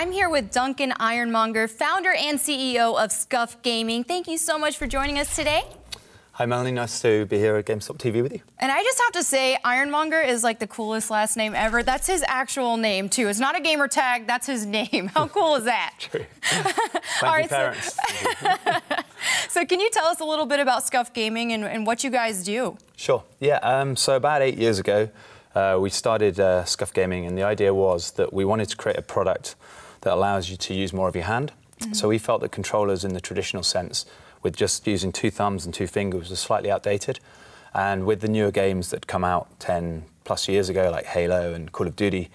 I'm here with Duncan Ironmonger, founder and CEO of SCUF Gaming. Thank you so much for joining us today. Hi Melanie, nice to be here at GameStop TV with you. And I just have to say, Ironmonger is like the coolest last name ever. That's his actual name too. It's not a gamer tag, that's his name. How cool is that? True. Thank you, parents. So can you tell us a little bit about SCUF Gaming and what you guys do? Sure, yeah, so about 8 years ago, we started SCUF Gaming, and the idea was that we wanted to create a product that allows you to use more of your hand. So we felt that controllers in the traditional sense, with just using 2 thumbs and 2 fingers, was slightly outdated. And with the newer games that come out 10+ years ago, like Halo and Call of Duty,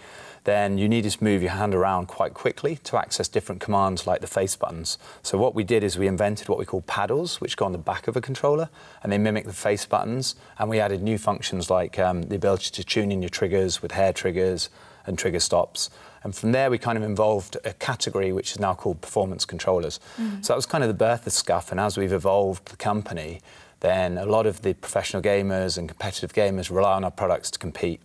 then you needed to move your hand around quite quickly to access different commands like the face buttons. So what we did is we invented what we call paddles, which go on the back of a controller, and they mimic the face buttons. And we added new functions like the ability to tune in your triggers with hair triggers and trigger stops. And from there, we kind of involved a category which is now called performance controllers. So that was kind of the birth of SCUF, and as we've evolved the company, then a lot of the professional gamers and competitive gamers rely on our products to compete.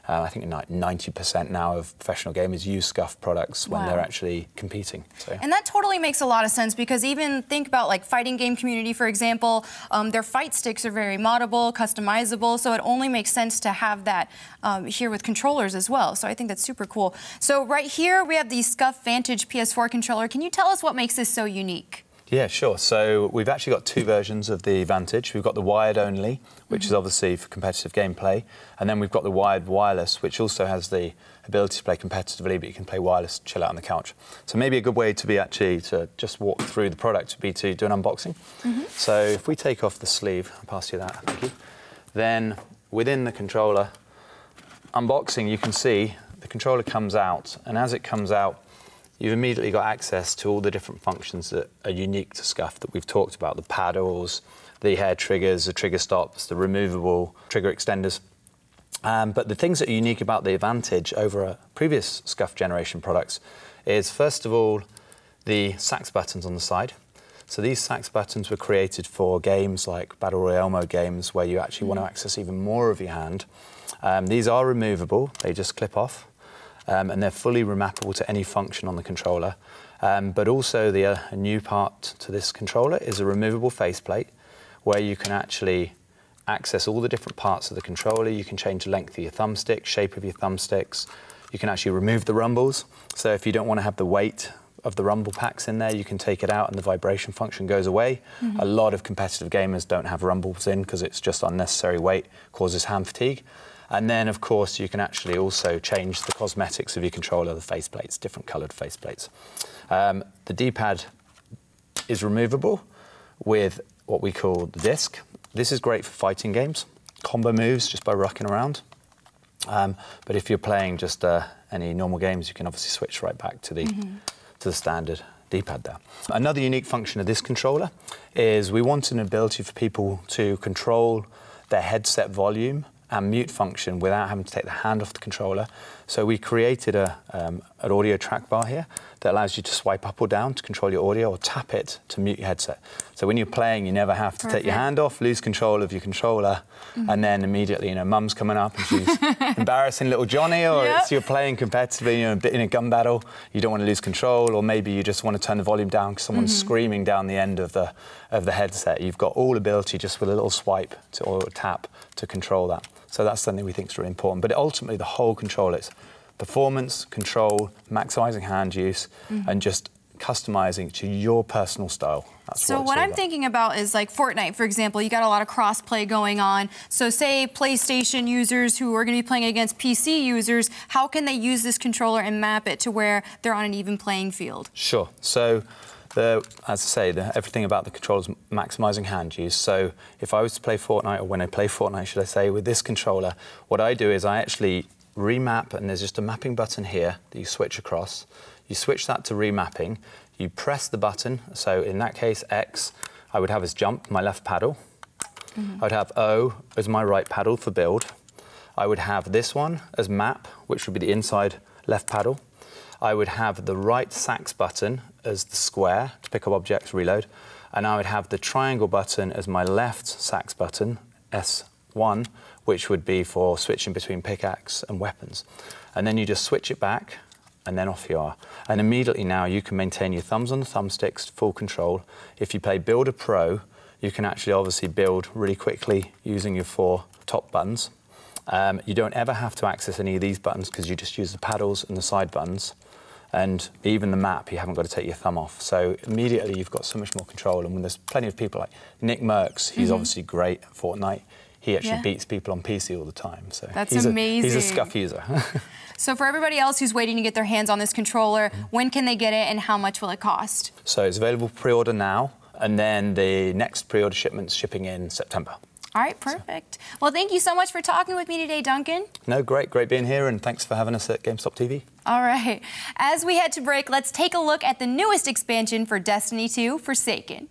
I think like 90% now of professional gamers use SCUF products when they're actually competing. So. And that totally makes a lot of sense, because even think about like fighting game community, for example, their fight sticks are very moddable, customizable, so it only makes sense to have that here with controllers as well. So I think that's super cool. So right here we have the SCUF Vantage PS4 controller. Can you tell us what makes this so unique? Yeah, sure. So we've actually got 2 versions of the Vantage. We've got the wired only, which is obviously for competitive gameplay, and then we've got the wired wireless, which also has the ability to play competitively, but you can play wireless, chill out on the couch. So maybe a good way to be to just walk through the product would be to do an unboxing. So if we take off the sleeve, I'll pass you that, thank you. Then within the controller unboxing, you can see the controller comes out, and as it comes out, you've immediately got access to all the different functions that are unique to SCUF that we've talked about: the paddles, the hair triggers, the trigger stops, the removable trigger extenders. But the things that are unique about the Vantage over previous SCUF generation products is, first of all, the sax buttons on the side. So these sax buttons were created for games like Battle Royale mode games where you actually want to access even more of your hand. These are removable, they just clip off. And they're fully remappable to any function on the controller. But also a new part to this controller is a removable faceplate, where you can actually access all the different parts of the controller. You can change the length of your thumbstick, shape of your thumbsticks. You can actually remove the rumbles. So if you don't want to have the weight of the rumble packs in there, you can take it out and the vibration function goes away. A lot of competitive gamers don't have rumbles in because it's just unnecessary weight, causes hand fatigue. And then, of course, you can actually also change the cosmetics of your controller, the faceplates, different coloured faceplates. The D-pad is removable with what we call the disc. This is great for fighting games, combo moves just by rocking around. But if you're playing just any normal games, you can obviously switch right back to the standard D-pad there. Another unique function of this controller is we want an ability for people to control their headset volume and mute function without having to take the hand off the controller. So we created an audio track bar here that allows you to swipe up or down to control your audio, or tap it to mute your headset. So when you're playing, you never have to take your hand off, lose control of your controller, and then immediately, you know, mum's coming up and she's embarrassing little Johnny, or it's you're playing competitively, you know, in a gun battle, you don't want to lose control, or maybe you just want to turn the volume down because someone's screaming down the end of the headset. You've got all ability just with a little swipe or tap to control that. So that's something we think is really important. But ultimately, the whole controller is performance, control, maximising hand use, and just customizing to your personal style. That's so what I'm thinking about is like Fortnite, for example. You got a lot of cross-play going on. So say PlayStation users who are going to be playing against PC users, how can they use this controller and map it to where they're on an even playing field? Sure. So as I say, everything about the controller is maximising hand use. So if I was to play Fortnite, or when I play Fortnite, should I say, with this controller, what I do is I actually remap, and there's just a mapping button here that you switch across. You switch that to remapping. You press the button. So in that case, X, I would have as jump, my left paddle. I would have O as my right paddle for build. I would have this one as map, which would be the inside left paddle. I would have the right sax button as the square to pick up objects, reload. And I would have the triangle button as my left sax button, S1, which would be for switching between pickaxe and weapons. And then you just switch it back and then off you are. And immediately now you can maintain your thumbs on the thumbsticks, full control. If you play Builder Pro, you can actually obviously build really quickly using your 4 top buttons. You don't ever have to access any of these buttons because you just use the paddles and the side buttons. And even the map, you haven't got to take your thumb off. So immediately you've got so much more control. And when there's plenty of people like Nick Merckx, he's obviously great at Fortnite. He actually beats people on PC all the time. So that's amazing. He's a Scuff user. So for everybody else who's waiting to get their hands on this controller, when can they get it and how much will it cost? So it's available pre-order now, and then the next pre-order shipment's shipping in September. All right, perfect. Well, thank you so much for talking with me today, Duncan. No, great being here, and thanks for having us at GameStop TV. All right. As we head to break, let's take a look at the newest expansion for Destiny 2, Forsaken.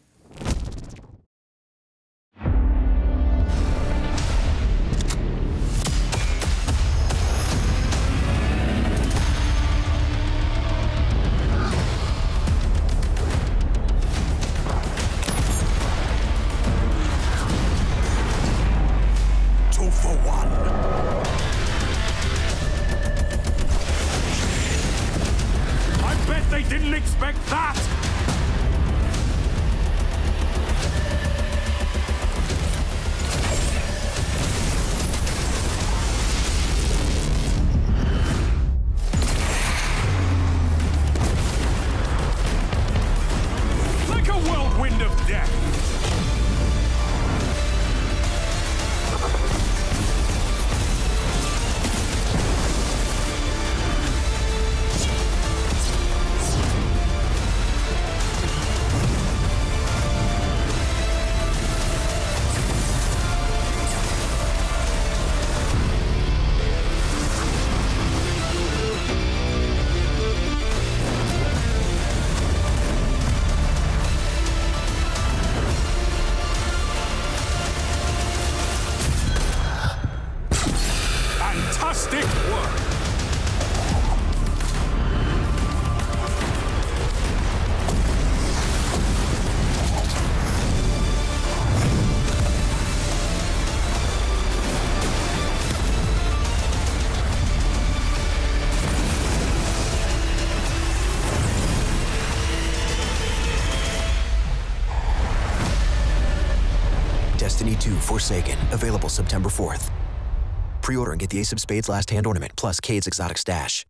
They didn't expect that! Like a whirlwind of death! Fantastic work! Destiny 2 Forsaken, available September 4th. Pre-order and get the Ace of Spades last hand ornament, plus Cade's exotic stash.